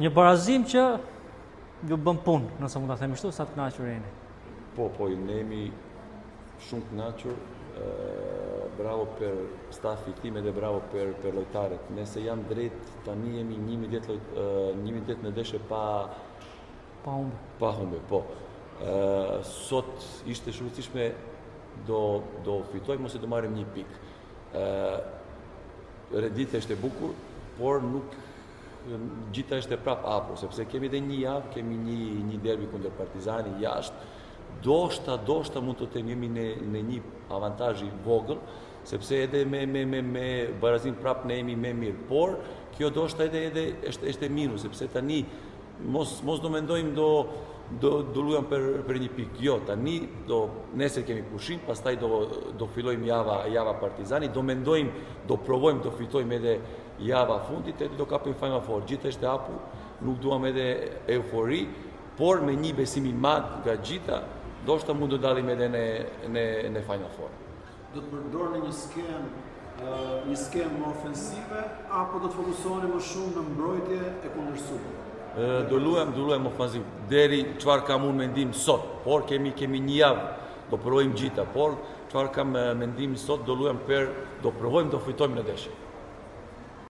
Një barazim që ju bën punë, nëse mund ta them kështu, sa të kënaqur jeni. Po, ne jemi shumë kënaqur. Bravo për stafi tim edhe bravo për lojtarët. Nëse jam drejt, tani jemi 11 në deshe pa humbe. Po. Sot ishte shumë e rëndësishme do fitojmë ose do marrim një pikë. Rendita ishte bukur, por nuk gjitha ishte prap afër, sepse kemi edhe një javë, kemi një derbi kundër Partizani jashtë. Doshta mund të them jemi në një avantazh i vogël, sepse edhe me barazim prap ne jemi më mirë, por kjo doshta edhe është minus, sepse tani mos do mendojmë do luajmë për një pikë. Jo, tani nesër kemi pushim, pastaj do fillojmë java Partizani, do mendojmë, do provojmë, do fitojmë edhe java fundit edhe do kapim Final Four. Gjithë është e hapur, nuk duam edhe eufori, por me një besim i madh nga gjitha, ndoshta mund të dalim edhe në Final Four. Do të përdorni një skemë ofensive apo do të fokusoheni më shumë në mbrojtje e kundërshtuar? Do luajmë ofanziv deri çfarë kam unë mendim sot, por kemi një javë, do provojmë gjitha, por çfarë kam mendim sot do luajmë do provojmë do fitojmë në deshe.